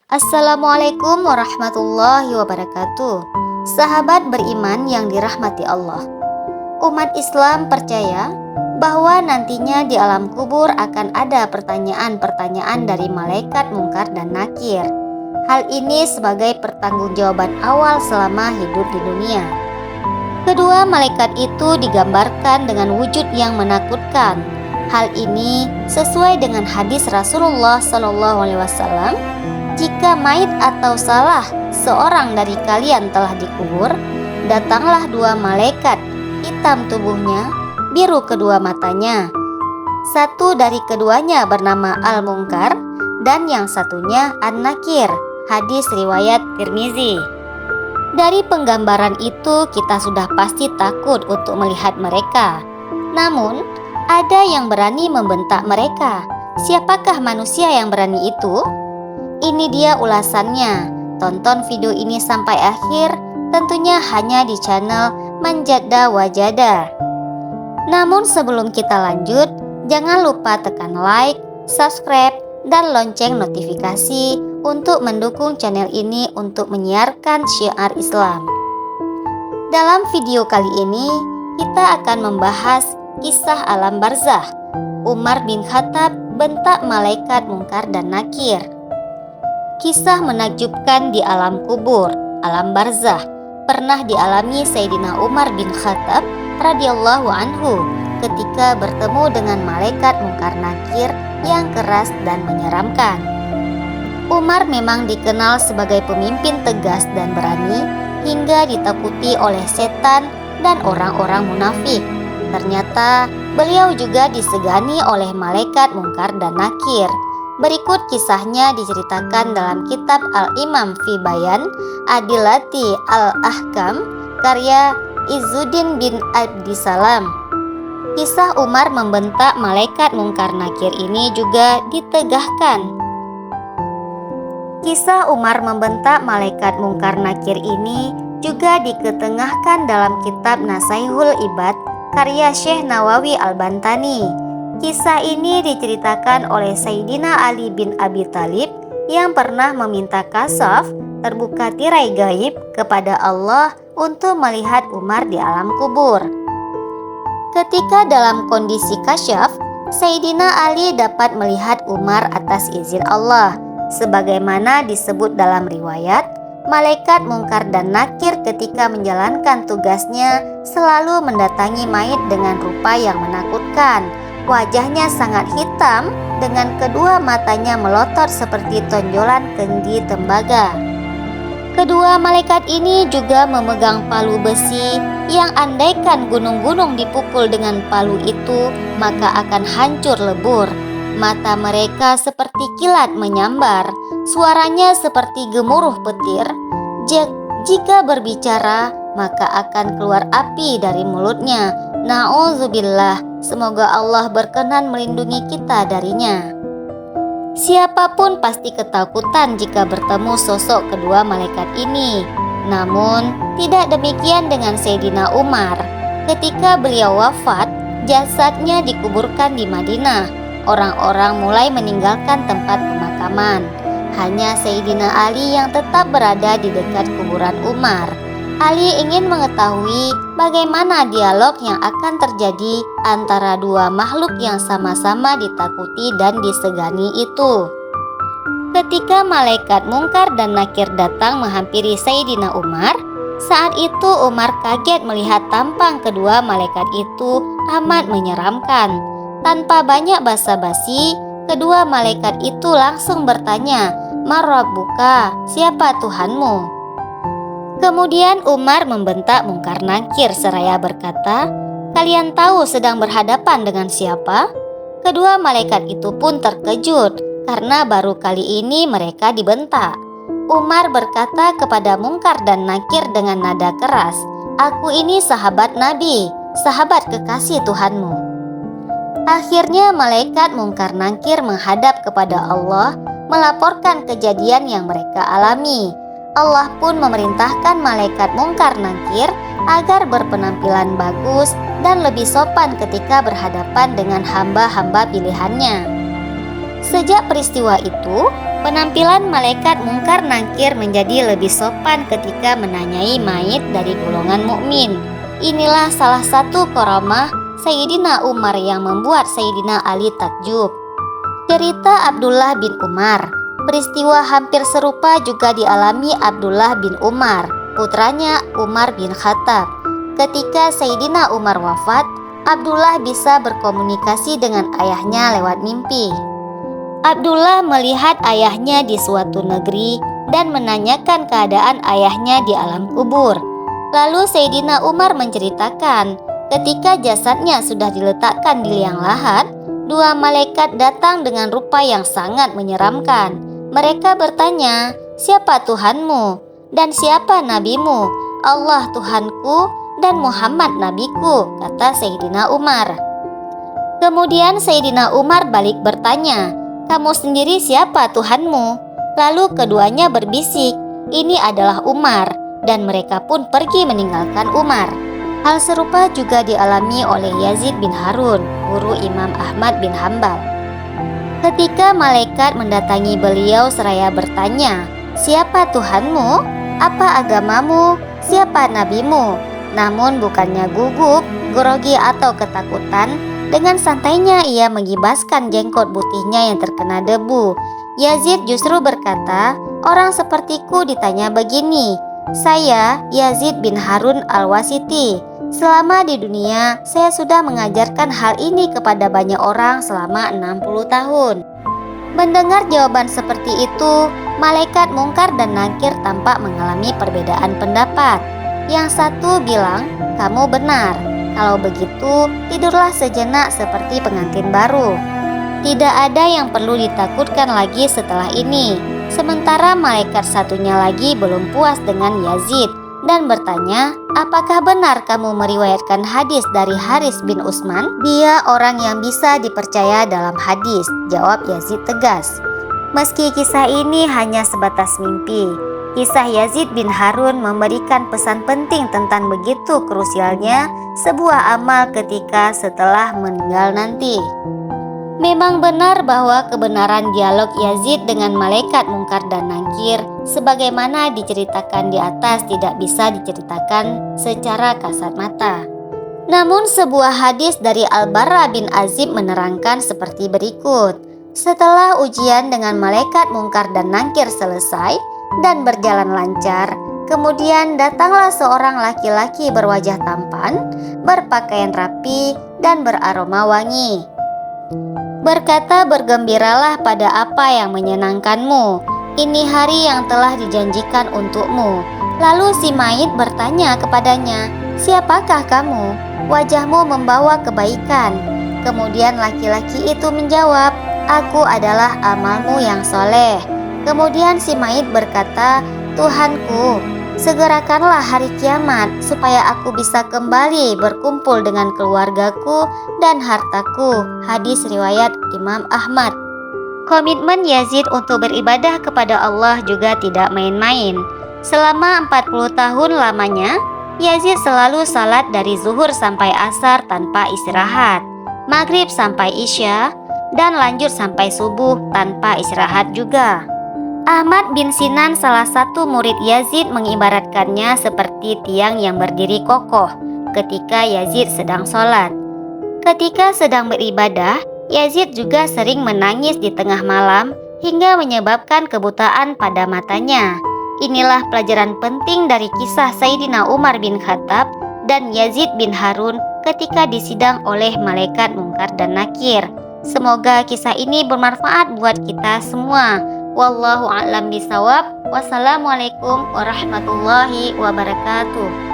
Assalamualaikum warahmatullahi wabarakatuh. Sahabat beriman yang dirahmati Allah, umat Islam percaya bahwa nantinya di alam kubur akan ada pertanyaan-pertanyaan dari malaikat Mungkar dan Nakir. Hal ini sebagai pertanggungjawaban awal selama hidup di dunia. Kedua malaikat itu digambarkan dengan wujud yang menakutkan. Hal ini sesuai dengan hadis Rasulullah SAW. Jika mayit atau salah seorang dari kalian telah dikubur, datanglah dua malaikat, hitam tubuhnya, biru kedua matanya. Satu dari keduanya bernama Al-Munkar dan yang satunya An-Nakir. Hadis riwayat Tirmizi. Dari penggambaran itu kita sudah pasti takut untuk melihat mereka. Namun, ada yang berani membentak mereka. Siapakah manusia yang berani itu? Ini dia ulasannya. Tonton video ini sampai akhir, tentunya hanya di channel Manjada Wajada. Namun sebelum kita lanjut, jangan lupa tekan like, subscribe, dan lonceng notifikasi untuk mendukung channel ini untuk menyiarkan syiar Islam. Dalam video kali ini, kita akan membahas kisah alam barzah. Umar bin Khattab bentak malaikat Mungkar dan Nakir. Kisah menakjubkan di alam kubur, alam barzah, pernah dialami Sayyidina Umar bin Khattab radhiyallahu anhu ketika bertemu dengan malaikat Mungkar Nakir yang keras dan menyeramkan. Umar memang dikenal sebagai pemimpin tegas dan berani hingga ditakuti oleh setan dan orang-orang munafik. Ternyata beliau juga disegani oleh malaikat Mungkar dan Nakir. Berikut kisahnya diceritakan dalam kitab Al-Imam fi Bayan Adilati Al-Ahkam karya Izzuddin bin Abdissalam. Kisah Umar membentak malaikat Mungkar Nakir ini juga ditegahkan. Kisah Umar membentak malaikat Mungkar Nakir ini juga diketengahkan dalam kitab Nasaihul Ibad karya Syekh Nawawi Al-Bantani. Kisah ini diceritakan oleh Sayyidina Ali bin Abi Thalib yang pernah meminta kasaf, terbuka tirai gaib, kepada Allah untuk melihat Umar di alam kubur. Ketika dalam kondisi kasyaf, Sayyidina Ali dapat melihat Umar atas izin Allah. Sebagaimana disebut dalam riwayat, malaikat Mungkar dan Nakir ketika menjalankan tugasnya selalu mendatangi mayit dengan rupa yang menakutkan. Wajahnya sangat hitam dengan kedua matanya melotot seperti tonjolan kendi tembaga. Kedua malaikat ini juga memegang palu besi yang andaikan gunung-gunung dipukul dengan palu itu maka akan hancur lebur. Mata mereka seperti kilat menyambar, suaranya seperti gemuruh petir. Jika berbicara, maka akan keluar api dari mulutnya. Na'udzubillah, semoga Allah berkenan melindungi kita darinya. Siapapun pasti ketakutan jika bertemu sosok kedua malaikat ini. Namun, tidak demikian dengan Sayyidina Umar. Ketika beliau wafat, jasadnya dikuburkan di Madinah. Orang-orang mulai meninggalkan tempat pemakaman. Hanya Sayyidina Ali yang tetap berada di dekat kuburan Umar. Ali ingin mengetahui bagaimana dialog yang akan terjadi antara dua makhluk yang sama-sama ditakuti dan disegani itu. Ketika malaikat Mungkar dan Nakir datang menghampiri Sayyidina Umar, saat itu Umar kaget melihat tampang kedua malaikat itu amat menyeramkan. Tanpa banyak basa-basi, kedua malaikat itu langsung bertanya, "Man Rabbuka? Siapa Tuhanmu?" Kemudian Umar membentak Mungkar Nakir seraya berkata, "Kalian tahu sedang berhadapan dengan siapa?" Kedua malaikat itu pun terkejut karena baru kali ini mereka dibentak. Umar berkata kepada Mungkar dan Nakir dengan nada keras, "Aku ini sahabat Nabi, sahabat kekasih Tuhanmu." Akhirnya malaikat Mungkar Nakir menghadap kepada Allah melaporkan kejadian yang mereka alami. Allah pun memerintahkan malaikat Mungkar Nakir agar berpenampilan bagus dan lebih sopan ketika berhadapan dengan hamba-hamba pilihannya. Sejak peristiwa itu, Penampilan malaikat mungkar nakir menjadi lebih sopan ketika menanyai mayit dari golongan mukmin. Inilah salah satu karamah Sayyidina Umar yang membuat Sayyidina Ali takjub. Cerita Abdullah bin Umar. Peristiwa hampir serupa juga dialami Abdullah bin Umar, putranya Umar bin Khattab. Ketika Sayyidina Umar wafat, Abdullah bisa berkomunikasi dengan ayahnya lewat mimpi. Abdullah melihat ayahnya di suatu negeri dan menanyakan keadaan ayahnya di alam kubur. Lalu Sayyidina Umar menceritakan, ketika jasadnya sudah diletakkan di liang lahat, dua malaikat datang dengan rupa yang sangat menyeramkan. Mereka bertanya, "Siapa Tuhanmu dan siapa nabimu?" "Allah Tuhanku dan Muhammad nabiku," kata Sayyidina Umar. Kemudian Sayyidina Umar balik bertanya, "Kamu sendiri siapa Tuhanmu?" Lalu keduanya berbisik, "Ini adalah Umar," dan mereka pun pergi meninggalkan Umar. Hal serupa juga dialami oleh Yazid bin Harun, guru Imam Ahmad bin Hambal. Ketika malaikat mendatangi beliau seraya bertanya, "Siapa Tuhanmu? Apa agamamu? Siapa nabimu?" Namun bukannya gugup, grogi atau ketakutan, dengan santainya ia mengibaskan jenggot putihnya yang terkena debu. Yazid justru berkata, "Orang sepertiku ditanya begini, 'Saya Yazid bin Harun al-Wasiti. Selama di dunia, saya sudah mengajarkan hal ini kepada banyak orang selama 60 tahun. Mendengar jawaban seperti itu, malaikat mungkar dan nakir tampak mengalami perbedaan pendapat. Yang satu bilang, "Kamu benar. Kalau begitu, tidurlah sejenak seperti pengantin baru. Tidak ada yang perlu ditakutkan lagi setelah ini." Sementara malaikat satunya lagi belum puas dengan Yazid dan bertanya, "Apakah benar kamu meriwayatkan hadis dari Haris bin Utsman? Dia orang yang bisa dipercaya dalam hadis," jawab Yazid tegas. Meski kisah ini hanya sebatas mimpi, kisah Yazid bin Harun memberikan pesan penting tentang begitu krusialnya sebuah amal ketika setelah meninggal nanti. Memang benar bahwa kebenaran dialog Yazid dengan malaikat mungkar dan nakir sebagaimana diceritakan di atas tidak bisa diceritakan secara kasat mata. Namun sebuah hadis dari Al-Barra bin Azib menerangkan seperti berikut. Setelah ujian dengan malaikat mungkar dan nakir selesai dan berjalan lancar, kemudian datanglah seorang laki-laki berwajah tampan, berpakaian rapi dan beraroma wangi. Berkata, "Bergembiralah pada apa yang menyenangkanmu. Ini hari yang telah dijanjikan untukmu." Lalu si mayit bertanya kepadanya, "Siapakah kamu? Wajahmu membawa kebaikan." Kemudian laki-laki itu menjawab, "Aku adalah amalmu yang soleh." Kemudian si mayit berkata, "Tuhanku, segerakanlah hari kiamat supaya aku bisa kembali berkumpul dengan keluargaku dan hartaku." Hadis riwayat Imam Ahmad. Komitmen Yazid untuk beribadah kepada Allah juga tidak main-main. Selama 40 tahun lamanya, Yazid selalu salat dari zuhur sampai asar tanpa istirahat, maghrib sampai isya, dan lanjut sampai subuh tanpa istirahat juga. Ahmad bin Sinan, salah satu murid Yazid, mengibaratkannya seperti tiang yang berdiri kokoh ketika Yazid sedang sholat. Ketika sedang beribadah, Yazid juga sering menangis di tengah malam hingga menyebabkan kebutaan pada matanya. Inilah pelajaran penting dari kisah Sayyidina Umar bin Khattab dan Yazid bin Harun ketika disidang oleh malaikat mungkar dan nakir. Semoga kisah ini bermanfaat buat kita semua. Wallahu a'lam bishawab. Wassalamualaikum warahmatullahi wabarakatuh.